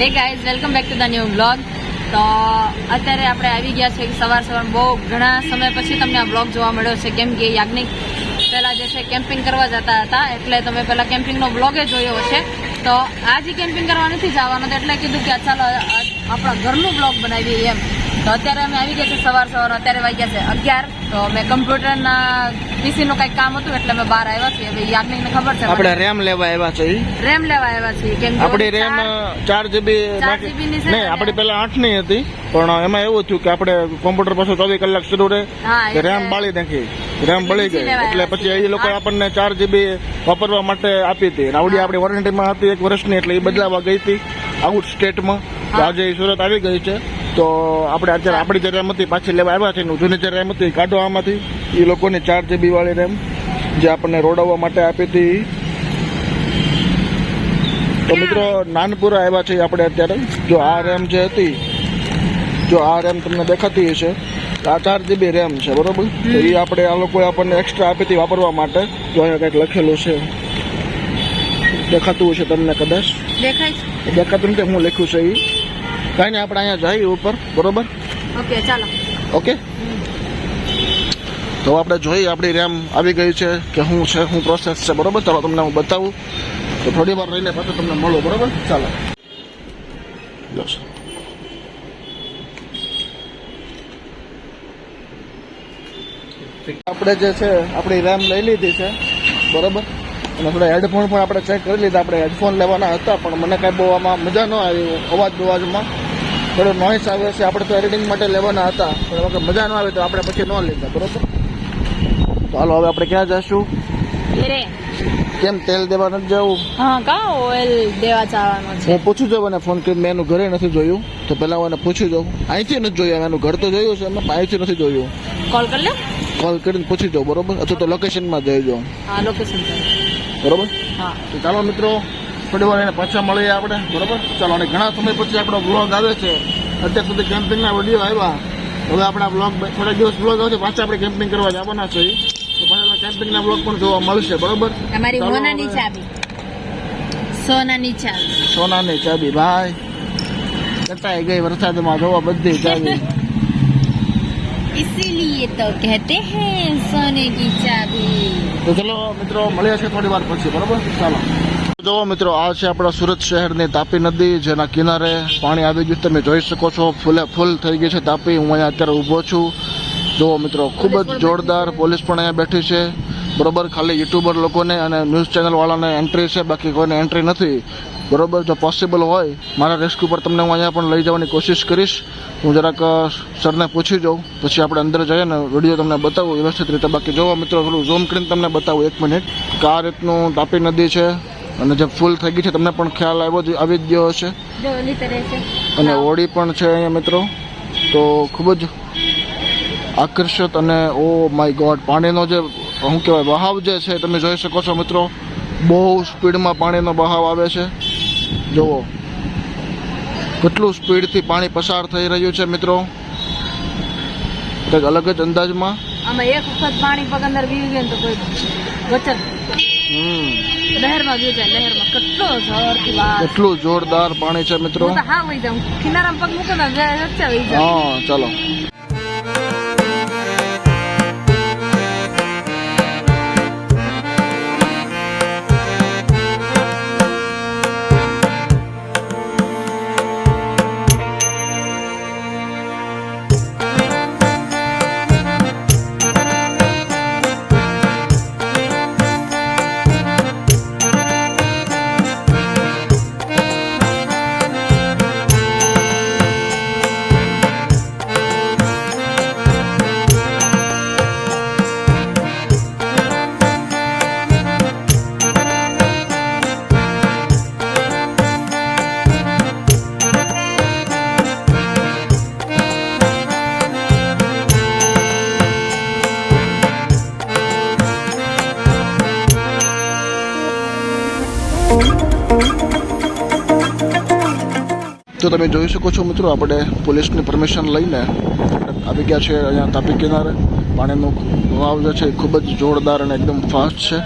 Hey guys, welcome back to the new blog. તો અત્યારે આપણે આવી ગયા છે સવાર બહુ ઘણા સમય પછી તમને આ બ્લોગ જોવા મળ્યો છે, કેમ કે યાજ્ઞિક પહેલાં જે છે કેમ્પિંગ કરવા જતા હતા, એટલે તમે પહેલાં કેમ્પિંગનો બ્લોગે જોયો હશે. તો આજે કેમ્પિંગ કરવા નથી જવાનું, તો એટલે કીધું કે ચાલો આપણા ઘરનું બ્લોગ બનાવીએ એમ. તો અત્યારે અમે આવી ગયા છે સવાર અત્યારે વાગ્યા છે 11. તો મેં કમ્પ્યુટરના પીસીનું કંઈક કામ હતું એટલે અમે બહાર આવ્યા છીએ. હવે યાજ્ઞિકને ખબર છે આપણે રેમ લેવા આવ્યા છે. રેમ લેવા આવ્યા છીએ, કેમ કે આપણી રેમ 4 GB નહીં, આપણી પહેલા 8 ની હતી, પણ એમાં એવું થયું કે આપણે કોમ્પ્યુટર પાછું 24 કલાક શરૂ રહે, રેમ બાળી નાખી, રેમ બળી ગઈ, એટલે પછી એ લોકો આપણને 4 GB વાપરવા માટે આપી હતી. આવડી આપણી વોરંટીમાં હતી 1 વર્ષની, એટલે એ બદલાવા ગઈ હતી આઉટ સ્ટેટમાં. આજે સુરત આવી ગઈ છે, તો આપણે અત્યારે આપણી જે રેમ હતી પાછી લેવા આવ્યા છે. જૂની જે રેમ હતી કાઢો આમાંથી, એ લોકોની 4 GB વાળી રેમ જે આપણને રોડાવવા માટે આપી હતી. તો મિત્રો નાનપુરા આવ્યા છે આપણે અત્યારે. જો આ રેમ જે હતી, જો આ રેમ તમને દેખાતી હશે, આ 4 GB રેમ છે, બરોબર. તો એ આપણે આ લોકોએ આપણને એક્સ્ટ્રા આપી હતી વાપરવા માટે. જો અહીંયા કંઈક લખેલું છે, દેખાતું હશે તમને કદાચ, દેખાતું નથી, હું લખ્યું છે એ કાંઈ નહીં. આપણે અહીંયા જઈએ ઉપર, બરોબર. ઓકે, ચાલો. ઓકે, તો આપણે જોઈએ આપણી રેમ આવી ગઈ છે કે શું છે, શું પ્રોસેસ છે, બરોબર. ચાલો તમને હું બતાવું, તો થોડી વાર રહીને પાછું તમને મળું, બરોબર. ચાલો, આપણે જે છે આપણી રેમ લઈ લીધી છે, બરોબર. અને થોડા હેડફોન પણ આપણે ચેક કરી લીધા. આપણે હેડફોન લેવાના હતા, પણ મને કાંઈ બહુ આમાં મજા ન આવી, અવાજમાં થોડો નોઈસ આવે છે. આપણે તો એડિટિંગ માટે લેવાના હતા, પણ વખત મજા ન આવે તો આપણે પછી ન લીધા, બરોબર. તો હાલો હવે આપણે ક્યાં જઈશું? કેમ તેલ દેવા નથી જવું? હા, કા ઓઇલ દેવા જવાનું છે. હું પૂછું જાઉં અને ફોન કરીને, મેં એનું ઘરે નથી જોયું, તો પહેલા હું એને પૂછી જાઉં. અહીંથી નથી જોયું, એનું ઘર તો જોયું છે, એમાં અહીંથી નથી જોયું. કોલ કરી લે, કોલ કરીને પૂછી જાઉં, બરોબર. અથવા તો લોકેશનમાં જઈ જાઉં. હા, લોકેશન બરોબર. હા, તો ચાલો મિત્રો, થોડી વાર એને પાછા મળીએ આપણે, બરોબર. ચાલો, અને ઘણા સમય પછી આપણો બ્લોગ આવે છે. અત્યાર સુધી કેમ્પિંગના વિડીયો આવ્યા, હવે આપણા બ્લોગ થોડા દિવસ બ્લોગ આવશે, પાછા આપણે કેમ્પિંગ કરવા જવાના છે, તો પાછા કેમ્પિંગના બ્લોગ પણ જોવા મળશે, બરોબર. તમારી સોનાની ચાબી, સોનાની ચાબી, સોનાની ચાબી ભાઈ કટાઈ ગઈ વરસાદમાં, જોવા બધી ચાબી. इसीलिए तो कहते हैं सोने की चाबी. તો ચલો મિત્રો, મળીએ છીએ થોડી વાર પછી, બરોબર. ચાલો, જુઓ મિત્રો, આ છે આપણા સુરત શહેરની તાપી નદી, જેના કિનારે પાણી આવી ગયું. તમે જોઈ શકો છો, ફૂલ થઈ ગઈ છે તાપી. હું અહીંયા અત્યારે ઊભો છું. જુઓ મિત્રો, ખૂબ જ જોરદાર. પોલીસ પણ અહીંયા બેઠી છે, બરોબર. ખાલી યુટ્યુબર લોકોને અને ન્યૂઝ ચેનલ વાળાને એન્ટ્રી છે, બાકી કોઈને એન્ટ્રી નથી, બરોબર. જો પોસિબલ હોય મારા રેસ્ક્યુ પર તમને હું અહીંયા પણ લઈ જવાની કોશિશ કરીશ. હું જરાક સરને પૂછી જાઉં, પછી આપણે અંદર જઈએ ને વિડીયો તમને બતાવું વ્યવસ્થિત રીતે. બાકી જોવો મિત્રો, થોડું ઝૂમ કરીને તમને બતાવું 1 મિનિટ કે આ રીતનું તાપી નદી છે, અને જે ફૂલ થઈ ગઈ છે તમને પણ ખ્યાલ આવી જ ગયો હશે. અને હોડી પણ છે અહીંયા મિત્રો. તો ખૂબ જ આકર્ષક અને ઓ માય ગોડ, પાણીનો જે શું કહેવાય બહાવ જે છે તમે જોઈ શકો છો મિત્રો. બહુ સ્પીડમાં પાણીનો બહાવ આવે છે. જુઓ કેટલું સ્પીડથી પાણી પસાર થઈ રહ્યું છે મિત્રો, કંઈક અલગ જ અંદાજમાં. આમાં એક વખત પાણી પગ અંદર વીવી ગયું તો કોઈ વચન લહેરમાં વી જાય, લહેરમાં કેટલું જોરદાર પાણી છે મિત્રો. હા, વહી જાઉં કિનારામાં પગ મૂકો ને વચ્ચે વહી જાય. હા, ચાલો. તો તમે જોઈ શકો છો મિત્રો, આપણે પોલીસની પરમિશન લઈને આવી ગયા છે અહીંયા તાપી કિનારે. પાણીનો વાવ જે છે ખૂબ જ જોરદાર અને એકદમ ફાસ્ટ છે,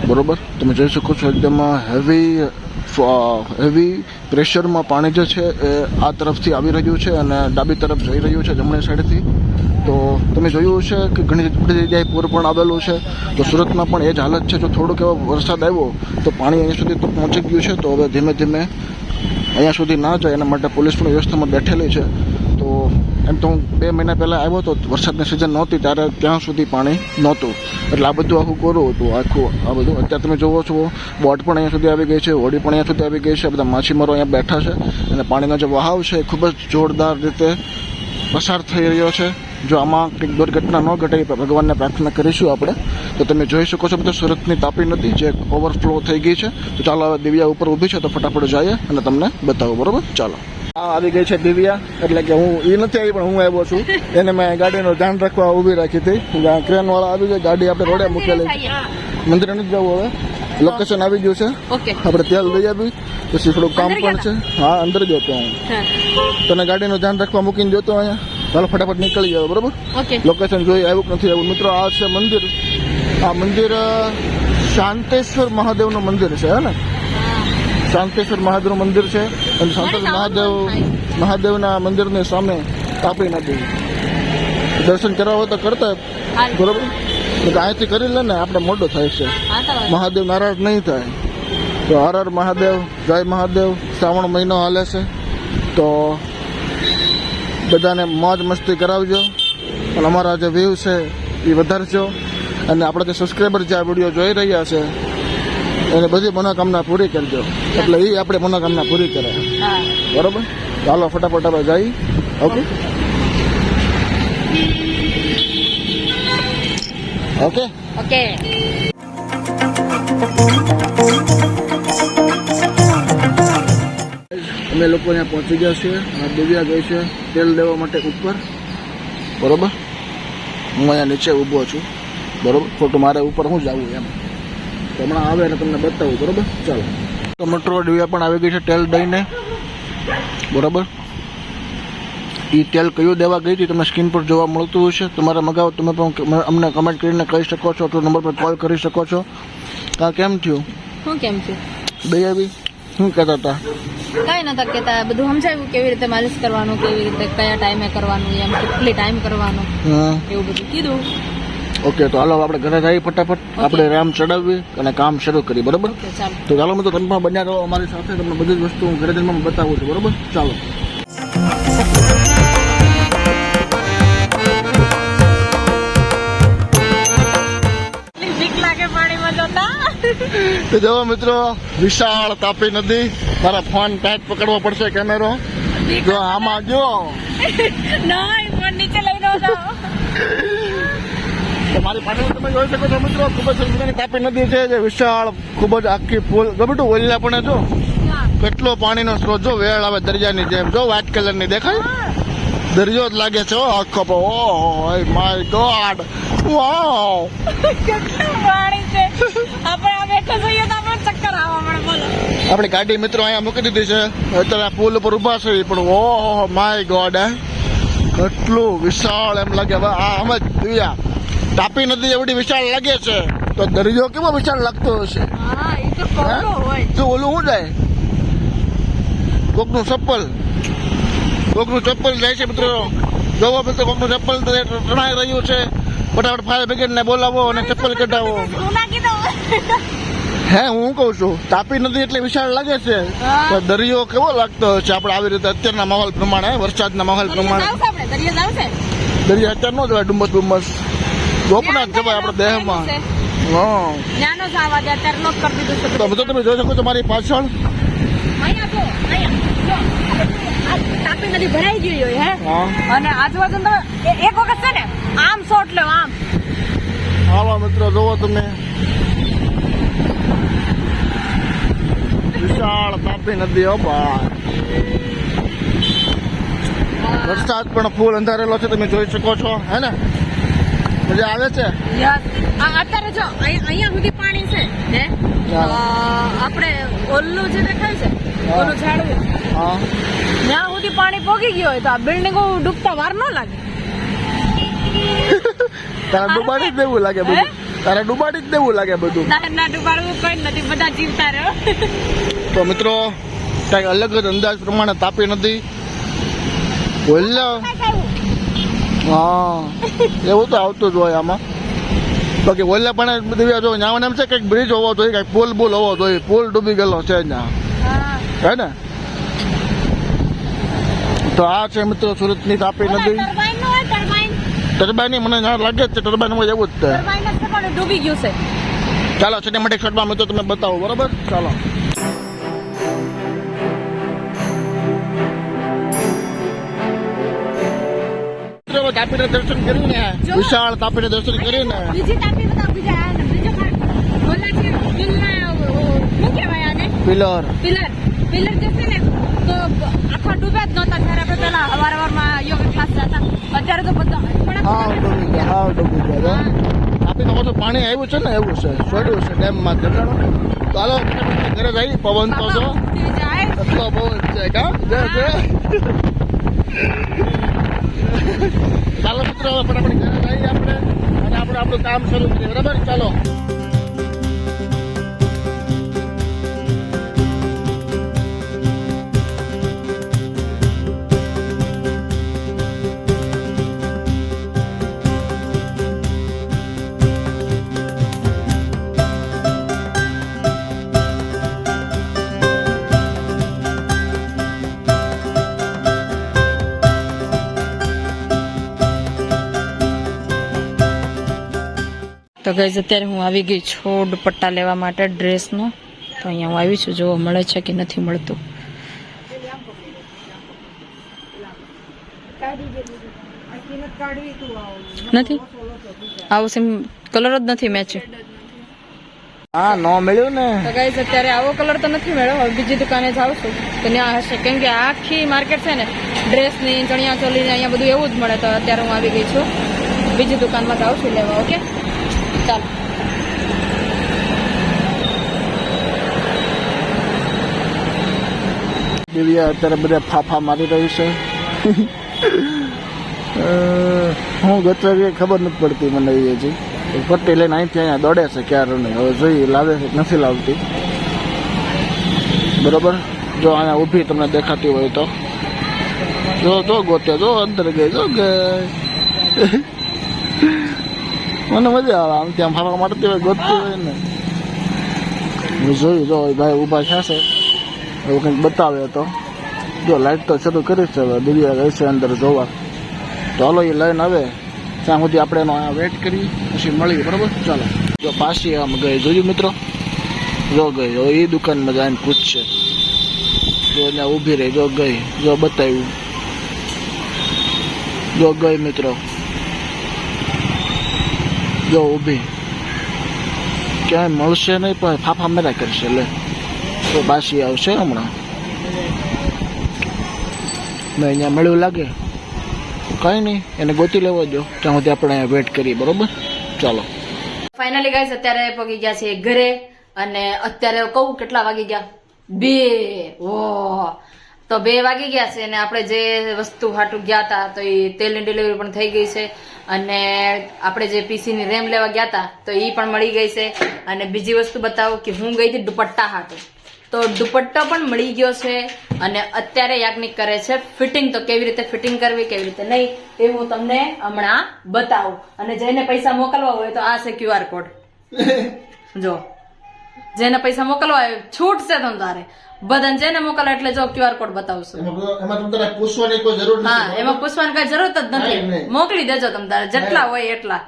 બરોબર. તમે જોઈ શકો છો એકદમ હેવી હેવી પ્રેશરમાં પાણી જે છે એ આ તરફથી આવી રહ્યું છે અને ડાબી તરફ જઈ રહ્યું છે જમણી સાઈડથી. તો તમે જોયું છે કે ઘણી બધી જગ્યાએ પૂર પણ આવેલું છે. તો સુરતમાં પણ એ જ હાલત છે. જો થોડોક એવો વરસાદ આવ્યો તો પાણી અહીંયા સુધી તો પહોંચી ગયું છે. તો હવે ધીમે ધીમે અહીંયા સુધી ના જાય એના માટે પોલીસ પણ વ્યવસ્થામાં બેઠેલી છે. તો એમ તો હું 2 મહિના પહેલાં આવ્યો હતો, વરસાદની સિઝન નહોતી ત્યારે ત્યાં સુધી પાણી નહોતું. એટલે આ બધું આખું કોરું હતું આખું આ બધું. અત્યારે તમે જોવો છો બોટ પણ અહીંયા સુધી આવી ગઈ છે, હોડી પણ અહીંયા સુધી આવી ગઈ છે. બધા માછીમારો અહીંયા બેઠા છે અને પાણીનો જે વહાવ છે એ ખૂબ જ જોરદાર રીતે પસાર થઈ રહ્યો છે. જો આમાં કંઈક દુર્ઘટના ન ઘટે ભગવાનને પ્રાર્થના કરીશું આપણે. તો તમે જોઈ શકો છો બધા સુરતની તાપી નદી જે ઓવરફ્લો થઈ ગઈ છે. તો ચાલો હવે દિવ્યા ઉપર ઊભી છે તો ફટાફટ જઈએ અને તમને બતાવો. બરોબર, ચાલો. આ આવી ગઈ છે દિવ્યા, એટલે કે હું એ નથી આવી પણ હું આવ્યો છું. એને મેં ગાડીનું ધ્યાન રાખવા ઊભી રાખી હતી. ક્રેન વાળા આવી જાય, ગાડી આપણે રોડે મૂકેલી. મંદિરે નથી જવું, હવે લોકેશન આવી ગયું છે. આપણે તેલ લઈ આવી, પછી થોડું કામ પણ છે. હા, અંદર જતો હું તને ગાડીનું ધ્યાન રાખવા મૂકીને જતો અહીંયા. ચાલો ફટાફટ નીકળી જાવ. બરોબર, લોકેશન જોઈ આવ્યું કે નથી આવ્યું. મિત્રો આ છે મંદિર. આ મંદિર શાંતેશ્વર મહાદેવનું મંદિર છે, હે ને? શાંતેશ્વર મહાદેવનું મંદિર છે. અને શાંતેશ્વર મહાદેવના મંદિરની સામે તાપી નદી. દર્શન કરવા હોય તો કરતા, બરોબર? અહીંથી કરી લે ને, આપણે મોડો થાય છે. મહાદેવ નારાજ નહીં થાય. તો હર હર મહાદેવ, જય મહાદેવ. શ્રાવણ મહિનો હાલે છે તો બધાને મોજ મસ્તી કરાવજો અને અમારા જે વ્યૂ છે એ વધારજો. અને આપણા જે સબસ્ક્રાઈબર જે આ વિડીયો જોઈ રહ્યા છે એને બધી મનોકામના પૂરી કરજો, એટલે એ આપણે મનોકામના પૂરી કરે. બરોબર, ચાલો ફટાફટ આપણે જઈ. Okay okay okay. અમે લોકો અહીંયા પહોંચી ગયા છીએ. દિવ્યા ગઈ છે તેલ લેવા માટે ઉપર. બરોબર, હું અહીંયા નીચે ઊભો છું. બરોબર, ખોટું મારે ઉપર હું જવું એમ. તો હમણાં આવે એટલે તમને બતાવું. બરોબર, ચાલો. તો મેટ્રો દિવ્યા પણ આવી ગઈ છે તેલ દઈને. બરોબર, એ તેલ કયું દેવા ગઈ હતી તમને સ્ક્રીન પર જોવા મળતું હશે. તમારે મગાવો, તમે પણ અમને કમેન્ટ કરીને કહી શકો છો. તો નંબર પર કોલ કરી શકો છો. હા, કેમ થયું? શું કેમ થયું? દઈ આવી શું કહેતા હતા? કઈ નતા કેતા, બધું સમજાવ્યું કેવી રીતે માલિશ કરવાનું, કેવી રીતે કયા ટાઈમે કરવાનું, એમ કેટલી ટાઈમ કરવાનું, એવું બધું કીધું. ઓકે, તો હાલો આપણે ઘરે જઈએ ફટાફટ. આપણે રામ ચડાવવી અને કામ શરૂ કરીએ. બરોબર, તો ચાલો મિત્રો તમે પણ બન્યા રહો અમારી સાથે. તમને બધી જ વસ્તુ હું ઘરે જઈને બતાવું છું. બરોબર, ચાલો. તો જો મિત્રો વિશાળ તાપી નદી. મારા ફોન ટાઈટ પકડવો પડશે, કેમેરો. જો આમાં જો નીચે લઈ જાઓ. મારી પાછળ તમે જોઈ શકો છો મિત્રો, ખૂબ જ સુંદર તાપી નદી છે જે વિશાળ, ખૂબ જ આખી પુલ. ગમે ઓલિયા પણ જો કેટલો પાણીનો સ્ત્રોત. જો વેળ આવે દરિયાની જેમ. જો વ્હાઈટ કલરની દેખાય, દરિયો જ લાગે છે આખો. ઓહ માય ગોડ, વાવ, કેટલું પાણી છે. આપણે બેઠા જોઈએ તો આપણને ચક્કર આવવા મળે. બોલો, આપણી ગાડી મિત્રો અહીંયા મૂકી દીધી છે. અત્યારે પુલ ઉપર ઉભા છે પણ ઓહ માય ગોડ, કેટલું વિશાળ એમ લાગે. હવે આ અમે જોયા તાપી નદી એવડી વિશાળ લાગે છે તો દરિયો કેવો વિશાળ લાગતો હશે. જો ઓલું શું જાય, કોકનું ચપ્પલ જાય છે મિત્રો. જોવો મિત્રો, કોકનું ચપ્પલ તણાઈ રહ્યું છે. ફટાફટ ફાયર બ્રિગેડ ને બોલાવો અને ચપ્પલ કઢાવો. હે, હું કઉ છું તાપી નદી એટલે વિશાળ લાગે છે તો દરિયો કેવો લાગતો હશે આપણે આવી રીતે અત્યારના માહોલ પ્રમાણે, વરસાદના માહોલ પ્રમાણે. દરિયા અત્યારે નો જવાય, ડુમ્મસ ગોપનાથ જવાય આપણા દેહમાં. તો મિત્રો તમે જોઈ શકો છો મારી પાછળ તાપી નદી ભરાઈ ગઈ હોય હે, અને આજુબાજુ તમે એક વખત છે ને આમ શોટ લો, આમ. હાલો મિત્રો જોવો તમે, વિશાળ તાપી નદી. વરસાદ પણ ફૂલ અંધારેલો છે, તમે જોઈ શકો છો. હે ને, મજા આવે છે. અત્યારે જો અહીંયા સુધી પાણી છે ને, આપણે ઓલું જે દેખાય છે ઓલું ઝાડવું, ત્યાં સુધી પાણી પોગી ગયો હોય તો આ બિલ્ડિંગો ડૂબતા વાર ન લાગે. તારા ડૂબાડી દેવું લાગે. તારે ડૂબાડી જ દેવું લાગે બધું. ના ડૂબાડવું કોઈ નથી, બધા જીવતા રહ્યો. તો મિત્રો કંઈક અલગ જ અંદાજ પ્રમાણે તાપી નદી બોલ્યા. હા એવું તો આવતું જ હોય આમાં. બાકી ઓલા પણ બધી જો ત્યાં એમ છે કંઈક બ્રિજ હોવો જોઈએ, કંઈક પુલ બુલ હોવો જોઈએ. પુલ ડૂબી ગયેલો છે ત્યાં, હે ને? તો આ છે મિત્રો સુરતની તાપી નદી. ટર્બાઈન મને લાગે જ છે, ટર્બાઈન હોય એવું જ છે. ડૂબી ગયું છે. ચાલો સિનેમેટિક શોટમાં મિત્રો તમે બતાવો, બરોબર? ચાલો. તાપીના દર્શન કરીને વિશાળ તાપીના દર્શન કરીને બીજી તાપી બતાવ, બીજા બીજો બોલા છે શું કહેવાય આને? પિલર પિલર જે છે ને તો આખા ડૂબ્યા જ નહોતા જ્યારે આપણે પેલા અવારવારમાં યોગા ક્લાસ જતા. અત્યારે તો બધા હા ડૂબી ગયા. તાપીમાં તો પાણી આવ્યું છે ને, એવું છે છોડ્યું છે ડેમમાં ઘટાડો. ચાલો ઘરે જઈ, પવન તો છો એટલો પવન છે કા. ચાલો મિત્રો ફટાફટ ઘરે જઈએ આપણે અને આપણું કામ શરૂ કરીએ, બરાબર? ચાલો. તો ગાઈઝ અત્યારે હું આવી ગઈ છું દુપટ્ટા લેવા માટે ડ્રેસનો. તો અહીંયા હું આવી છું, જોવા મળે છે કે નથી મળતું. નથી આવો સેમ કલર જ નથી મેચ. હા નો મળ્યું ને. તો ગાઈઝ અત્યારે આવો કલર તો નથી મળ્યો. હવે બીજી દુકાને જાઉં છું તો ત્યાં હશે, કેમ કે આખી માર્કેટ છે ને ડ્રેસની, ચણિયા ચોલીની, અહીંયા બધું એવું જ મળે. તો અત્યારે હું આવી ગઈ છું, બીજી દુકાનમાં જાઉં છું લેવા. ઓકે ચાલો. દિવ્યા અત્યારે બધા ફાફા મારી રહી છે. હું ગતરી ખબર નથી પડતી મને. એ હજી પટ્ટી લઈને અહીંથી અહીંયા દોડે છે ક્યારે નહીં. હવે જોઈ લાવે છે કે નથી લાવતી, બરોબર? જો અહીંયા ઊભી તમને દેખાતી હોય તો જો ગોતે, જો અંદર ગઈ, જો ગઈ. મને મજા આવે આમ ત્યાં ફરવા મારતી હોય, ગોતતી હોય ને. હું જોયું જો ભાઈ ઊભા થશે, એવું કંઈક બતાવે તો. જો લાઈટ તો શરૂ કરી છે, હવે દિવ્યા ગઈ છે અંદર જોવા. તો હાલો એ લઈને આવે ત્યાં સુધી આપણે એનો વેટ કરી પછી મળીએ, બરાબર? ચાલો. જો પાછી આમ ગઈ, જોયું મિત્રો? જો ગઈ. હવે એ દુકાનમાં જઈને પૂછશે. જો ત્યાં ઊભી રહી, જો ગઈ, જો બતાવ્યું, જો ગઈ મિત્રો, જો ઊભી. ક્યાંય મળશે નહીં પણ ફાફા મેરા કરશે. લે તો પાછી આવશે હમણાં. મેં અહીંયા મળ્યું લાગે, કંઈ નહીં, એને ગોતી લેવો જો ત્યાં સુધી આપણે અહીંયા વેટ કરીએ, બરોબર? ચાલો. ફાઇનલી ગાઈસ અત્યારે પગી ગયા છે ઘરે. અને અત્યારે કહું કેટલા વાગી ગયા? 2. ઓહ, તો 2 વાગી ગયા છે. અને આપણે જે વસ્તુ હાટું ગયા હતા તો એ તેલની ડિલિવરી પણ થઈ ગઈ છે. અને આપણે જે પીસીની રેમ લેવા ગયા હતા તો એ પણ મળી ગઈ છે. અને બીજી વસ્તુ બતાવો કે હું ગઈ હતી દુપટ્ટા હાટું, તો દુપટ્ટો પણ મળી ગયો છે. અને અત્યારે યાજ્ઞિક કરે છે ફિટિંગ. તો કેવી રીતે ફિટિંગ કરવી, કેવી રીતે નહીં, એ હું તમને હમણાં બતાવું. અને જેને પૈસા મોકલવા હોય તો આ છે QR કોડ. જો જેને પૈસા મોકલવા હોય છૂટ છે તમારે બધાને. જેને મોકલવા એટલે જો QR કોડ બતાવશું. એમાં તમને પૂછવાની કોઈ જરૂર નથી. હા, એમાં પૂછવાની કઈ જરૂરત જ નથી. મોકલી દેજો તમારે જેટલા હોય એટલા.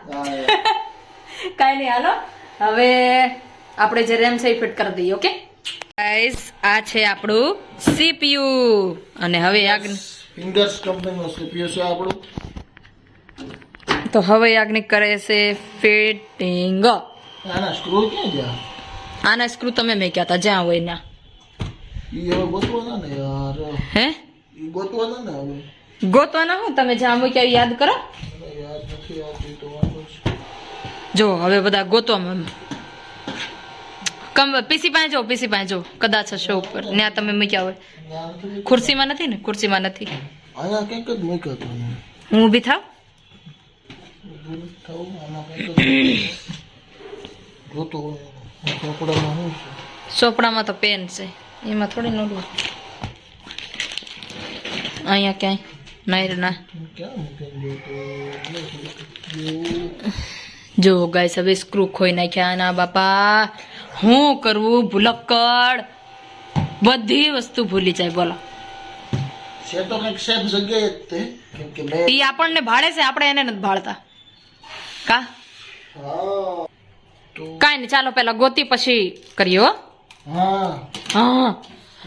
કઈ નહીં, હાલો હવે આપણે જે રેમ છે એ ફિટ કરી દઈએ. ઓકે ગાઈસ, આ છે આપણું CPU. અને હવે ફિંગર્સ કંપનીનું CPU છે આપણું. તો હવે યાજ્ઞિક કરે છે ફિટિંગ. આના સ્ક્રૂ ક્યાં ગયા? આના સ્ક્રૂ તમે મેક્યા હતા જ્યાં હોય ના. ઈ હવે ગોતવાના ને યાર. હે? ઈ ગોતવાના ને હવે. ગોતવાના હું તમે જ્યાં મૂક્યા યાદ કરો. યાદ નથી આવતી તો વાંધો છે. જો હવે બધા ગોતવામાં પીસી પાસે જો, પીસી પાસે જો, કદાચ હશે ઉપર ત્યાં તમે મૂક્યા હોય. ખુરશીમાં નથી ને? ખુરશીમાં નથી. આયા કંઈક જ મૂક્યો તો. હું ઊભી થાવ. જોતું હોય ચોપડામાં શું છે? ચોપડામાં તો પેન છે, એમાં થોડી નોંધવું. અહીંયા ક્યાંય નહીં ના. ક્યાં મૂકીને જો ગાઈસ હવે સ્ક્રૂ ખોઈ નાખ્યા ના બાપા, હું કરવું ભૂલક્કડ, બધી વસ્તુ ભૂલી જાય. બોલો, છે તો કંઈક સેફ જગ્યાએ જ તે, કેમ કે મેં ઈ આપણને ભાડે છે, આપણે એને નથી ભાળતા કા. હા તો કાંઈ નહીં, ચાલો પેલા ગોતી પછી કરીએ હો. હા હા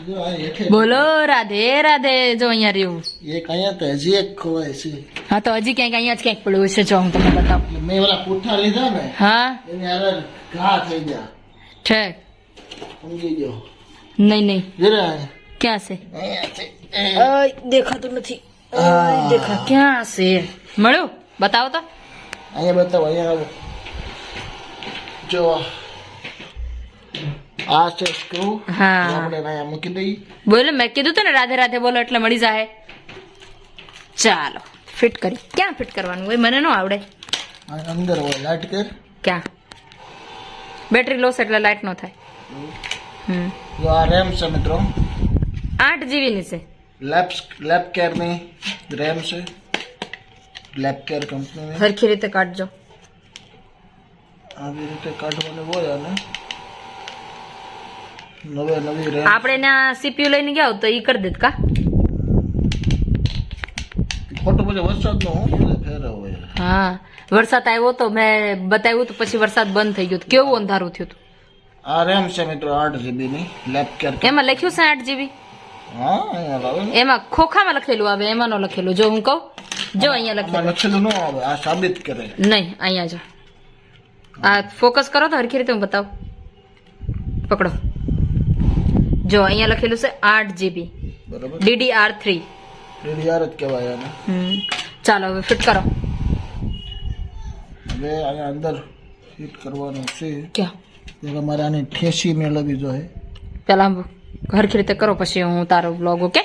જો આ હેઠે બોલો રાધે રાધે. જો અહીંયા રહ્યું. એક અહીંયા તો હજી એક ખોવાય છે. હા તો હજી ક્યાંક અહીંયા જ ક્યાંક પડ્યું છે, જો હું તમને બતાવું. એટલે મેં ઓલા પૂઠા લીધા ને હા એની હારે ઘા થઈ ગયા, છે. સમજી ગયો. નહીં નહીં, જરા ક્યાં છે? અહીંયા છે. દેખાતું નથી. દેખા ક્યાં છે? મળ્યું? બતાવો તો. અહીંયા બતાવો, અહીંયા આવો. જો આ છે સ્ક્રૂ, હા આપણે અહીંયા મૂકી દઈએ. બોલો, મેં કીધું તું ને રાધે રાધે બોલો એટલે મળી જાય. ચાલો ફિટ કરી. ક્યાં ફિટ કરવાનું હોય? મને ન આવડે. આ અંદર હોય, લાઈટ કર. ક્યાં? બેટરી લોસ એટલે લાઈટ નો થાય. જો આ રેમ છે મિત્રો, 8 GB ની છે. લેપ કેર ની રેમ છે, લેપ કેર કંપનીની. હરખી રીતે કાઢજો. આવી રીતે કાઢવાની હોય અને નવી રેમ. આપણે ના CPU લઈને ગયા હોત તો ઈ કરી દેત કા. ખોટો પછી વરસાદ નો હું ફેર હોય. હા વરસાદ આવ્યો તો મેં બતાવ્યું તો પછી વરસાદ બંધ થઈ ગયો તો કેવું અંધારું થયું હતું. આ રેમ છે મિત્રો 8 GB ની લેપ કેર. એમાં લખ્યું છે 8 GB. હા અહીંયા લાવે ને. એમાં ખોખામાં લખેલું આવે, એમાં નો લખેલું. જો હું કહું, જો અહીંયા લખેલું. લખેલું ન આવે, આ સાબિત કરે. નહીં, અહીંયા જો આ ફોકસ કરો તો હરખી રીતે હું બતાવું. પકડો, જો અહીંયા લખેલું છે 8 GB બરાબર, DDR3. DDR જ કહેવાય આને. ચાલો હવે ફિટ કરો. હવે અહીંયા અંદર ફિટ કરવાનું છે. ક્યાં? ત્યારે મારે આને ઠેસી મેળવવી જોઈએ. પેલા હરખી રીતે કરો પછી હું તારો બ્લોગ. ઓકે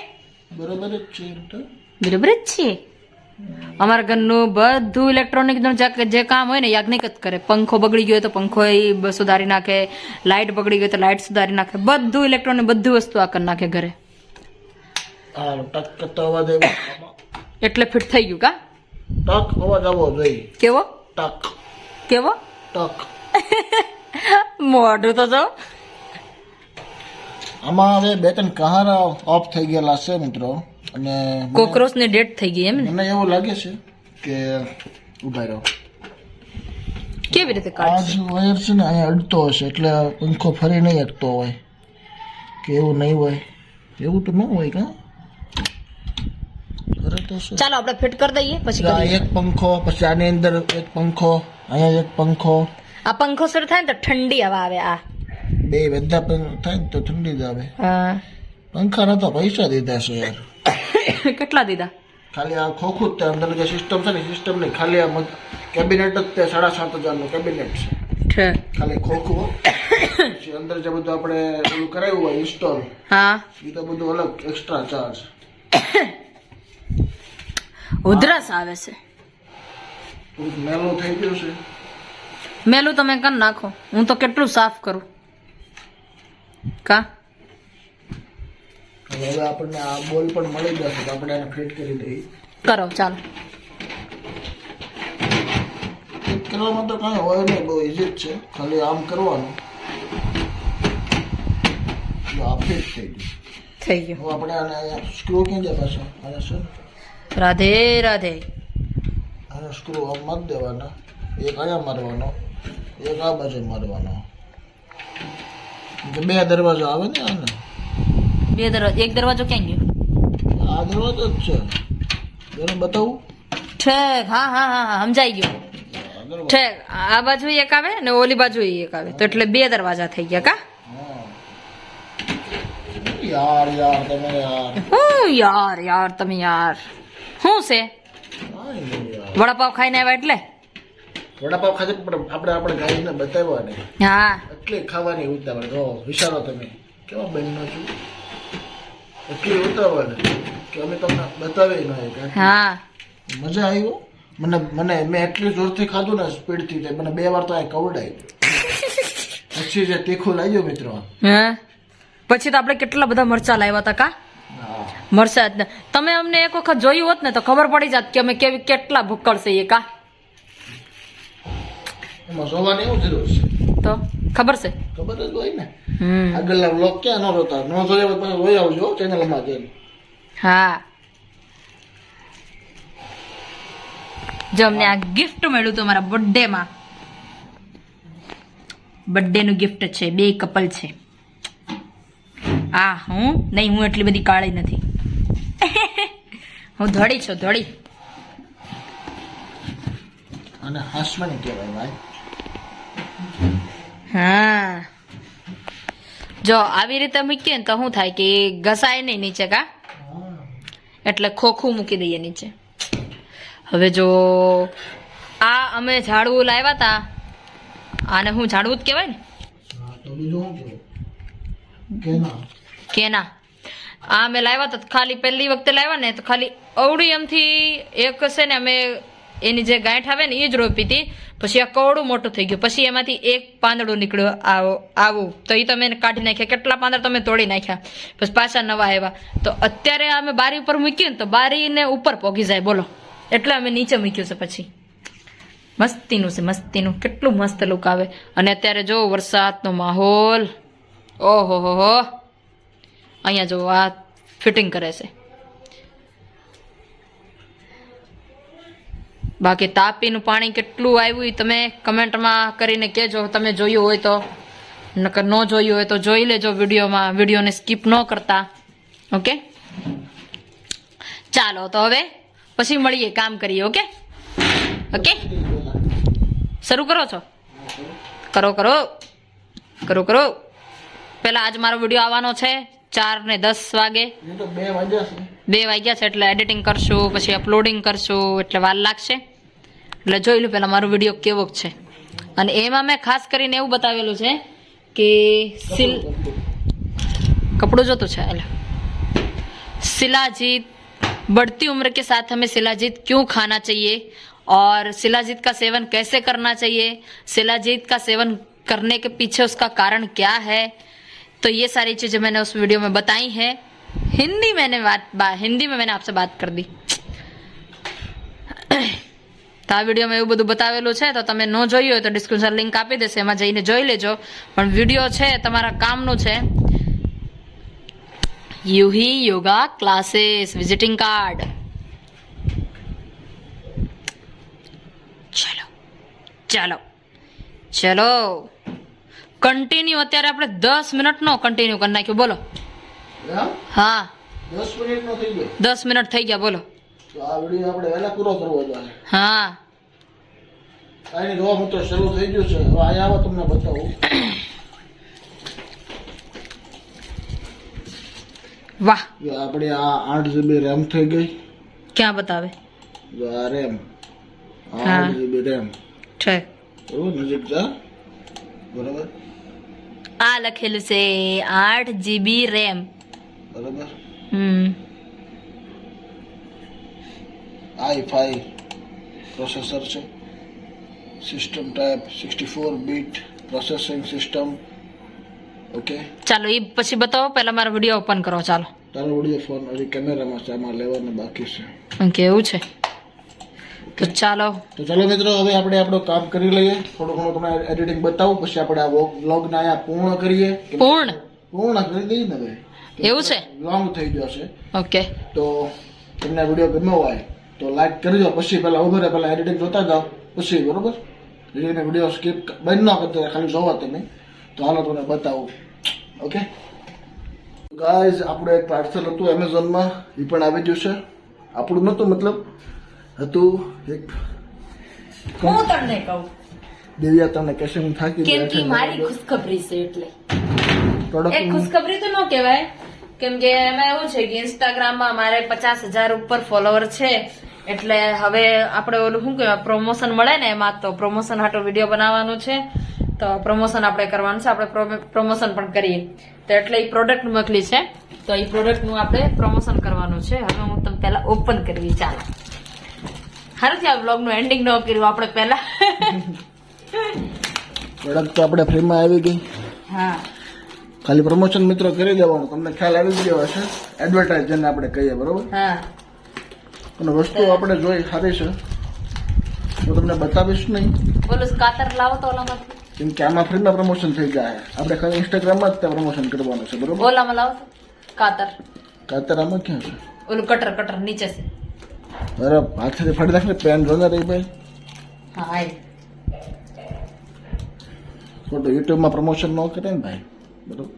બરાબર જ છે એમ તો. બરાબર જ છે. અમારા ઘરનું બધું ઇલેક્ટ્રોનિક નું જે કામ હોય ને યાજ્ઞિક જ કરે. પંખો બગડી ગયો તો પંખો સુધારી નાખે, લાઇટ બગડી ગઈ તો લાઇટ સુધારી નાખે, બધું ઇલેક્ટ્રોનિક બધી વસ્તુ આ કરી નાખે ઘરે. હા ટક કરતો અવાજ આવ્યો એટલે ફિટ થઈ ગયું કા. ટક અવાજ આવવો જોઈએ. કેવો? ટક કેવો? ટક. મોઢું તો જો. આમાં હવે 2-3 કહારા ઓફ થઈ ગયેલા છે મિત્રો, અને કોક્રોચ ની ડેટ થઈ ગઈ એમ ને. મને એવું લાગે છે કે ઉભા રહો, કેવી રીતે આ કાઢશે? જે વાયર છે ને અહીંયા અડતો હશે એટલે પંખો ફરી નહીં અટતો હોય કે એવું નહીં હોય. એવું તો ન હોય કા. ફરે તો છે. ચાલો આપણે ફિટ કરી દઈએ પછી આ કરીએ. એક પંખો, પછી આની અંદર એક પંખો, અહીંયા એક પંખો. આ પંખો શરૂ થાય ને તો ઠંડી હવા આવે. આ બે બધા થાય ને તો ઠંડી જ આવે. હા. પંખાના તો પૈસા દીધા છે યાર. કેટલા દીધા? ખાલી આ ખોખું જ તે અંદર જે સિસ્ટમ છે ને, સિસ્ટમ નહીં, ખાલી આ કેબિનેટ જ તે 7,500 નું કેબિનેટ છે. ખાલી ખોખું. પછી અંદર જે બધું આપણે ઓલું કરાવ્યું હોય ઇન્સ્ટોલ, હા એ તો બધું અલગ એક્સ્ટ્રા ચાર્જ. ઉધરસ આવે છે. થોડુંક મેલું થઈ ગયું છે. મેલું તમે કર નાખો, હું તો કેટલું સાફ કરું કા. હવે આપણને આ બોલ પણ મળી જશે તો આપણે એને ફિટ કરી દઈએ. કરો ચાલો. ફિટ કરવામાં તો કાંઈ હોય નહીં, બહુ ઇઝી જ છે. ખાલી આમ કરવાનું, જો આ ફિટ થઈ ગયું. થઈ ગયું. હવે આપણે આને અહીંયા સ્ક્રૂ ક્યાં જાય પાછો? આને છે રાધે રાધે. આને સ્ક્રૂ આમ મારી દેવાના, એક અહીંયા મારવાનો, એક આ બાજુ મારવાનો. 2 દરવાજો આવે ને આને. 2 દરવાજો. એક દરવાજો ક્યાં ગયો? આ દરવાજો જ છે. એને બતાવું. ઠેક. હા હા હા હા સમજાઈ ગયો. ઠેક. આ બાજુ એક આવે ને ઓલી બાજુ એક આવે તો એટલે 2 દરવાજા થઈ ગયા કા. યાર યાર તમે યાર. હું યાર યાર તમે યાર. શું છે? કાંઈ નહીં યાર. વડાપાવ ખાઈને આવ્યા એટલે? વડાપાવ ખાતે આપણે ગાડીને બતાવ્યા નહીં. હા એટલી ખાવાની ઉતાવળ. જો વિચારો તમે કેવા બહેનનો છું, એટલી ઉતાવળ કે અમે તમને બતાવી નહીં. હા મજા આવી. મને મેં એટલી જોરથી ખાધું ને સ્પીડથી, મને 2 વાર તો આ કવડાય. પછી જે તીખું લાગ્યું મિત્રો. હે પછી તો આપણે કેટલા બધા મરચા લાવ્યા હતા કા હા. મરચા જ ને. તમે અમને એક વખત જોયું હોત ને તો ખબર પડી જાત કે અમે કેટલા ભૂક્કડ છે એ કા. એમાં જોવાની એવું જરૂર છે તો ખબર છે. ખબર જ હોય ને. આગળના વ્લોગ ક્યાં ન જોતા ન જોયા હોય પછી જોઈ આવજો ચેનલમાં જઈને. હા જો અમને આ ગિફ્ટ મળ્યું હતું મારા બર્થડે માં. બર્થડે નું ગિફ્ટ છે. 2 કપલ છે. આ હું નહીં, હું એટલી બધી કાળી નથી. હું ધોળી છું, ધોળી. અને હાસમાની કહેવાય ભાઈ. હા જો આવી રીતે મૂકીએ ને તો શું થાય કે ઘસાય નહીં નીચે કા, એટલે ખોખું મૂકી દઈએ નીચે. હવે જો આ અમે ઝાડવું લાવ્યા હતા, આને હું ઝાડવું જ કહેવાય ને તો બીજું શું કહેવાય કેના. આ અમે લાવ્યા હતા ખાલી પહેલી વખતે લાવ્યા ને તો ખાલી અવડી એમથી એક છે ને અમે એની જે ગાંઠ આવે ને એ જ રોપી હતી. પછી આ કવડું મોટું થઈ ગયું. પછી એમાંથી એક પાંદડું નીકળ્યું આવું, તો એ તમે કાઢી નાખ્યા. કેટલા પાંદડા તમે તોડી નાખ્યા. પછી પાછા નવા આવ્યા. તો અત્યારે અમે બારી ઉપર મૂક્યું ને તો બારીને ઉપર પોગી જાય બોલો, એટલે અમે નીચે મૂક્યું છે. પછી મસ્તીનું છે, મસ્તીનું. કેટલું મસ્ત લુક આવે. અને અત્યારે જો વરસાદનો માહોલ, ઓહો હો. અહીંયા જો આ ફિટિંગ કરે છે. બાકી તાપીનું પાણી કેટલું આવ્યું એ તમે કમેન્ટમાં કરીને કહેજો. તમે જોયું હોય તો, નકર ન જોયું હોય તો જોઈ લેજો વિડીયોમાં. વિડીયોને સ્કીપ ન કરતા. ઓકે ચાલો તો હવે પછી મળીએ, કામ કરીએ. ઓકે ઓકે શરૂ કરો છો? કરો કરો કરો કરો. પેલા આજ મારો વિડીયો આવવાનો છે 4:10 વાગે. 2 વાગ્યા છે એટલે એડિટિંગ કરશું, પછી અપલોડિંગ કરશું, એટલે વાર લાગશે. એટલે જોઈ લો પેલા મારો વિડીયો કેવો છે. અને એમાં મેં ખાસ કરીને એવું બતાવેલું છે કે કપડું જોતું છે એટલે शिलाजीत बढ़ती उम्र के साथ हमें शिलाजीत क्यों खाना चाहिए और शिलाजीत का सेवन कैसे करना चाहिए, शिलाजीत का सेवन करने के पीछे उसका कारण क्या है, तो ये सारी चीजें मैंने उस वीडियो में बताई हैं. हिंदी में मैंने आपसे बात कर दी. તો આ વિડીયોમાં એવું બધું બતાવેલું છે. તો તમે ન જોયું હોય તો ડિસ્ક્રિપ્શન લિંક આપી દેશે, એમાં જઈને જોઈ લેજો. પણ વિડીયો છે તમારા કામનું છે. યુહી યોગા ક્લાસીસ વિઝિટિંગ કાર્ડ. ચલો ચાલો ચલો કન્ટિન્યુ. અત્યારે આપણે 10 મિનિટનો કન્ટિન્યુ કરી નાખ્યું. બોલો. હા 10 મિનિટ નો થઈ ગયો. 10 મિનિટ થઈ ગયા. બોલો. તો આ વિડીયો આપણે વહેલા પૂરો કરવો જોઈએ. હા કાંઈ નહીં, જોવા મિત્રો શરૂ થઈ ગયું છે. હવે અહીંયા આવો તમને બતાવું. વાહ. જો આપણે આ 8 GB RAM થઈ ગઈ. ક્યાં બતાવે? જો આ RAM, હા. 8 GB RAM. છે બરોબર, નજીક જા. બરોબર, આ લખેલું છે 8 GB RAM. બરોબર. i5 પ્રોસેસર છે. System type 64 bit processing system. Okay ચાલો એ પછી બતાવો. પહેલા મારો વિડીયો ઓપન કરો. ચાલો. તારો વિડીયો ફોન હજી કેમેરામાં છે, આમાં લેવાનું બાકી છે. ઓકે એવું છે. તો ચાલો મિત્રો હવે આપણે આપણું કામ કરી લઈએ. થોડું ઘણું તમને એડિટિંગ બતાવું, પછી આપણે આ વ્લોગને અહીંયા પૂર્ણ કરીએ. પૂર્ણ કરી દઈએ ને ભાઈ. એવું છે, લોંગ થઈ ગયો છે. ઓકે તો તમને વિડીયો ગમ્યો હોય તો લાઈક કરી દો. પછી પહેલા ઉભો રહે, પહેલા એડિટિંગ જોતા જાઓ પછી. બરોબર, વિડીયો સ્કીપ બંધ ન કરતા, ખાલી જોવો તમે. તો હાલો તમને બતાવું. ઓકે ગાઈઝ, આપણું એક પાર્સલ હતું એમેઝોનમાં, એ પણ આવી ગયું છે. આપણું નહોતું, મતલબ હતું એક. હું તમને કહું દેવિયા તમને કહેશે હું થાકી કેમ કે મારી ખુશખબરી છે. એટલે પ્રોડક્ટ એક ખુશખબરી તો ન કહેવાય, કેમ કે એમાં એવું છે કે ઇન્સ્ટાગ્રામમાં મારે 50,000 ઉપર ફોલોવર છે. એટલે હવે આપણે ઓલું શું કહેવાય પ્રમોશન મળે ને, એમાં તો પ્રમોશન હાટો વિડીયો બનાવવાનું છે. તો પ્રમોશન આપણે કરવાનું છે. આપણે પ્રમોશન પણ કરીએ તો એટલે એ પ્રોડક્ટ મોકલી છે. તો એ પ્રોડક્ટનું આપણે પ્રમોશન કરવાનું છે. હવે હું તમને પહેલા ઓપન કરવી. ચાલો હારું આ વ્લોગનું એન્ડિંગ ન કર્યું આપણે પહેલા. પ્રોડક્ટ તો આપણે ફ્રીમાં આવી ગઈ. હા ખાલી પ્રમોશન મિત્રો કરી દેવાનું. તમને ખ્યાલ આવી ગયો હશે. એડવર્ટાઇઝ જેને આપણે કહીએ, બરોબર. હા અને વસ્તુ આપણે જોઈ સારી છે, હું તમને બતાવીશ નહીં, બોલું કાતર લાવો તો ઓલામાંથી કેમ કે આમાં ફ્રીમાં પ્રમોશન થઈ જાય. આપણે ખાલી ઇન્સ્ટાગ્રામમાં જ ત્યાં પ્રમોશન કરવાનું છે, બરોબર. ઓલામાં લાવો તો કાતર કાતર આમાં ક્યાં છે? ઓલું કટર નીચે છે. બરાબર, હાથેથી ફાડી નાખને. પેન જોને રહી ભાઈ. હા આય ખોટું યુટ્યુબમાં પ્રમોશન ન કરે ને ભાઈ, બરોબર.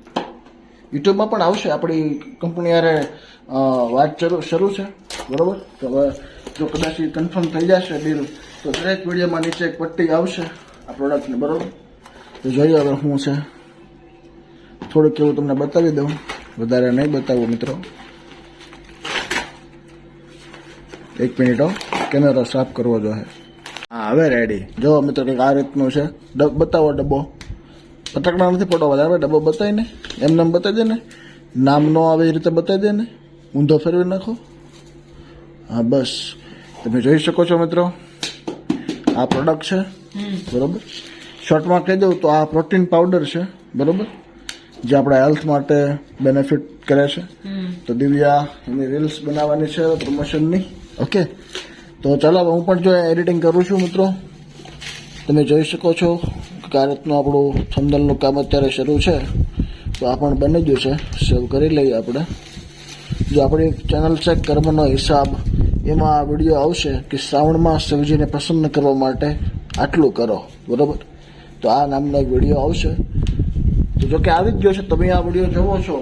યુટ્યુબમાં પણ આવશે. આપણી કંપની યારે વાત શરૂ છે, બરોબર. તો હવે જો કદાચ કન્ફર્મ થઈ જશે ડીલ, તો દરેક વિડીયોમાં નીચે એક પટ્ટી આવશે આ પ્રોડક્ટની, બરોબર. તો જોઈએ હવે શું છે. થોડુંક એવું તમને બતાવી દઉં, વધારે નહીં બતાવું મિત્રો. એક મિનિટ, કેમેરો સાફ કરવો જોઈએ. હા હવે રેડી. જો મિત્રો કંઈક આ રીતનું છે. બતાવો ડબ્બો. પટકડા નથી પડવા વધારે. ડબ્બો બતાવી ને, એમને બતાવી દે ને, નામ નો આવે એ રીતે બતાવી દે ને, ઊંધો ફેરવી નાખો. હા બસ, તમે જોઈ શકો છો મિત્રો, આ પ્રોડક્ટ છે, બરોબર. શોર્ટમાં કહી દઉં તો આ પ્રોટીન પાવડર છે, બરોબર, જે આપણા હેલ્થ માટે બેનિફિટ કરે છે. તો દિવ્યા એની રીલ્સ બનાવવાની છે પ્રમોશનની. ઓકે, તો ચાલો હું પણ જો એડિટિંગ કરું છું મિત્રો. તમે જોઈ શકો છો કે આ રીતનું આપણું થંબનેલનું કામ અત્યારે શરૂ છે. તો આ પણ બની ગયું છે. સેવ કરી લઈએ આપણે. જો આપણી ચેનલ છે કર્મનો હિસાબ, એમાં આ વિડીયો આવશે કે શ્રાવણમાં શિવજીને પ્રસન્ન કરવા માટે આટલું કરો, બરોબર. તો આ નામનો એક વિડીયો આવશે. તો જો કે આવી જ ગયો છે. તમે આ વિડીયો જોવો છો,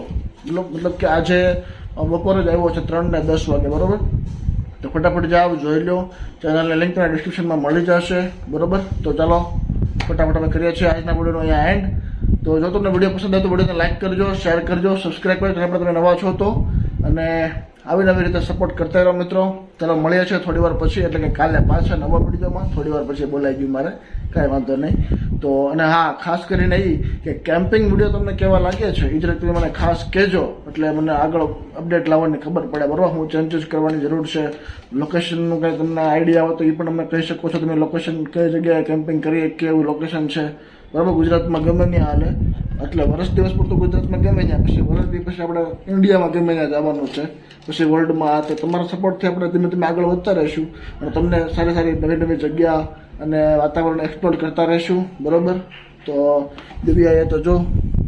મતલબ કે આજે બપોરે જ આવ્યો છે 3 ને 10 વાગે, બરોબર. તો ફટાફટ જાઓ, જોઈ લો. ચેનલની લિંક તમને ડિસ્ક્રિપ્શનમાં મળી જશે, બરોબર. તો ચાલો ફટાફટ અમે કરીએ છીએ આજના વિડીયોનો અહીંયા એન્ડ. તો જો તમને વિડીયો પસંદ આવે તો વિડીયોને લાઈક કરજો, શેર કરજો, સબસ્ક્રાઈબ કરજો ચેનલ પર તમે નવા છો તો. અને આવી નવી રીતે સપોર્ટ કરતા રહો મિત્રો. ચાલો મળીએ છીએ થોડી વાર પછી, એટલે કે કાલે પાછા નવા વિડીયોમાં. થોડી વાર પછી બોલાઈ ગયું મારે, કાંઈ વાંધો નહીં. તો અને હા, ખાસ કરીને એ કે કેમ્પિંગ વિડીયો તમને કેવા લાગે છે એ જ રીતે તમે મને ખાસ કહેજો, એટલે મને આગળ અપડેટ લાવવાની ખબર પડે, બરાબર. હું ચેન્જીસ કરવાની જરૂર છે. લોકેશનનું કંઈ તમને આઈડિયા હોય તો એ પણ અમને કહી શકો છો. તમે લોકેશન કઈ જગ્યાએ કેમ્પિંગ કરીએ, કેવું લોકેશન છે, બરાબર. ગુજરાતમાં ગમે ત્યાં હાલે, એટલે વર્ષ દિવસ પૂરતું ગુજરાતમાં ગમે ત્યાં, પછી વર્ષ દિવસ પછી આપણે ઇન્ડિયામાં ગમે ત્યાં જવાનું છે, પછી વર્લ્ડમાં. તો તમારા સપોર્ટથી આપણે ધીમે ધીમે આગળ વધતા રહીશું અને તમને સારી સારી નવી નવી જગ્યા અને વાતાવરણ એક્સપ્લોર કરતા રહીશું, બરાબર. તો દિવ્યાએ તો જો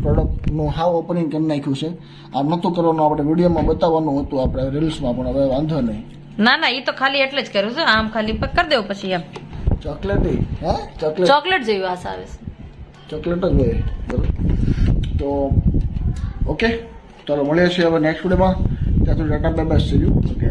પ્રોડક્ટનું હાવ ઓપનિંગ કરી નાખ્યું છે. આ નહોતું કરવાનું, આપણે વિડીયોમાં બતાવવાનું હતું, આપણે રીલ્સમાં, પણ હવે વાંધો નહીં. ના એ તો ખાલી એટલે જ કર્યું છે. આમ ખાલી કરી દેવું પછી એમ ચોકલેટી, હે ચોકલેટ જેવી આશા આવે છે. ચોકલેટ જ હોય, બરાબર. તો ઓકે, ચાલો મળીએ છીએ હવે નેક્સ્ટ વિડીયોમાં. ત્યાં સુધી Tata bye bye, C you. Okay.